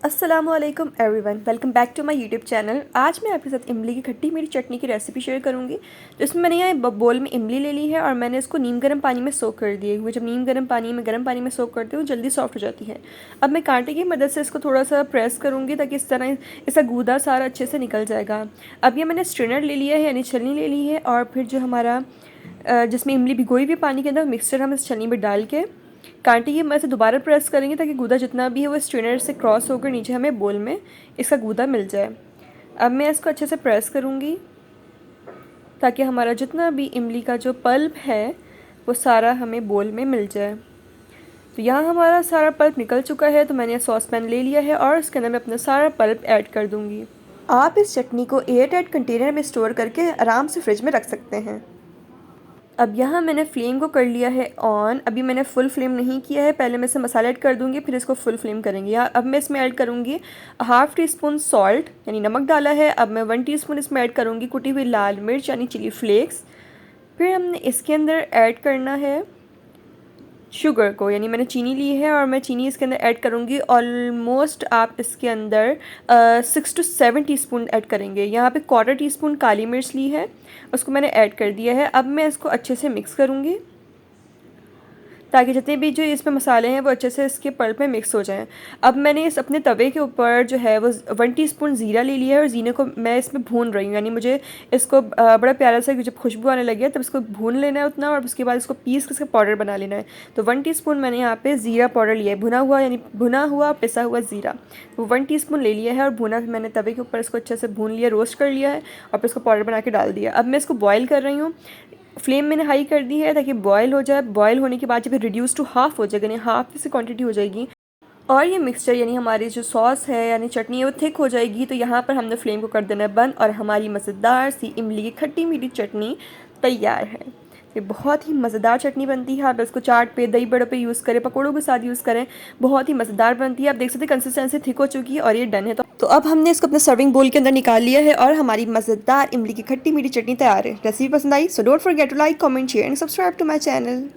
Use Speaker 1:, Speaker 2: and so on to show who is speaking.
Speaker 1: अस्सलामुअलैकुम everyone, welcome back to my YouTube channel. आज मैं आपके साथ इमली की खट्टी मीठी चटनी की रेसिपी शेयर करूंगी। तो इसमें मैंने यहाँ बोल में इमली ले ली है और मैंने इसको नीम गर्म पानी में सोक कर दिया है। जब नीम गर्म पानी में सोक करती हूँ जल्दी सॉफ्ट हो जाती है। अब मैं कांटे की मदद से इसको थोड़ा सा प्रेस करूँगी ताकि इस तरह इसका गूदा सारा अच्छे से निकल जाएगा। अब ये मैंने स्ट्रेनर ले लिया है, यानी छलनी ले ली है, और फिर जो हमारा जिसमें इमली भिगोई हुई पानी के अंदर मिक्सचर हम इस छलनी में डाल के कांटे की मदद से दोबारा प्रेस करेंगे ताकि गूदा जितना भी है वो स्ट्रेनर से क्रॉस होकर नीचे हमें बोल में इसका गूदा मिल जाए। अब मैं इसको अच्छे से प्रेस करूँगी ताकि हमारा जितना भी इमली का जो पल्प है वो सारा हमें बोल में मिल जाए। तो यहाँ हमारा सारा पल्प निकल चुका है, तो मैंने सॉस पैन ले लिया है और इसके अंदर मैं अपना सारा पल्प ऐड कर दूँगी। आप इस चटनी को एयर टाइट कंटेनर में स्टोर करके आराम से फ्रिज में रख सकते हैं। अब यहाँ मैंने फ्लेम को कर लिया है ऑन। अभी मैंने फुल फ्लेम नहीं किया है, पहले मैं इसे मसाला ऐड कर दूँगी फिर इसको फुल फ्लेम करेंगे। यहाँ अब मैं इसमें ऐड करूँगी हाफ़ टी स्पून सॉल्ट, यानी नमक डाला है। अब मैं 1 टीस्पून इसमें ऐड करूँगी कुटी हुई लाल मिर्च यानी चिली फ्लेक्स। फिर हमने इसके अंदर ऐड करना है शुगर को, यानी मैंने चीनी ली है और मैं चीनी इसके अंदर ऐड करूँगी। ऑलमोस्ट आप इसके अंदर 6 to 7 टीस्पून ऐड करेंगे। यहाँ पे 1/4 टीस्पून काली मिर्च ली है, उसको मैंने ऐड कर दिया है। अब मैं इसको अच्छे से मिक्स करूँगी ताकि जितने भी जो इसमें मसाले हैं वो अच्छे से इसके पल्प में मिक्स हो जाएं। अब मैंने इस अपने तवे के ऊपर जो है वो 1 टीस्पून ज़ीरा ले लिया है और ज़ीरे को मैं इसमें भून रही हूँ, यानी मुझे इसको बड़ा प्यारा सा जब खुशबू आने लगी है तब इसको भून लेना है उतना, और उसके बाद इसको पीस के इसका पाउडर बना लेना है। तो 1 टीस्पून मैंने यहाँ पे ज़ीरा पाउडर लिया है, भुना हुआ, यानी भुना हुआ पिसा हुआ ज़ीरा, वो 1 टीस्पून ले लिया है और भुना मैंने तवे के ऊपर इसको अच्छे से भून लिया, रोस्ट कर लिया है और फिर इसको पाउडर बना के डाल दिया। अब मैं इसको बॉयल कर रही हूँ। फ्लेम मैंने हाई कर दी है ताकि बॉयल हो जाए। बॉयल होने के बाद जब रिड्यूस टू हाफ़ हो जाएगा, यानी हाफ़ से क्वांटिटी हो जाएगी और ये मिक्सचर यानी हमारी जो सॉस है यानी चटनी है वो थिक हो जाएगी, तो यहाँ पर हमने फ्लेम को कर देना है बंद और हमारी मज़ेदार सी इमली की खट्टी मीठी चटनी तैयार है। ये बहुत ही मज़ेदार चटनी बनती है। आप इसको चाट पे, दही बड़े पे यूज़ करें, पकौड़ों के साथ यूज़ करें, बहुत ही मज़ेदार बनती है। आप देख सकते हैं कंसिस्टेंसी थिक हो चुकी है और ये डन है। तो अब हमने इसको अपने सर्विंग बोल के अंदर निकाल लिया है और हमारी मज़ेदार इमली की खट्टी मीठी चटनी तैयार है। रेसिपी पसंद आई so don't forget to like, comment, share and subscribe to my channel.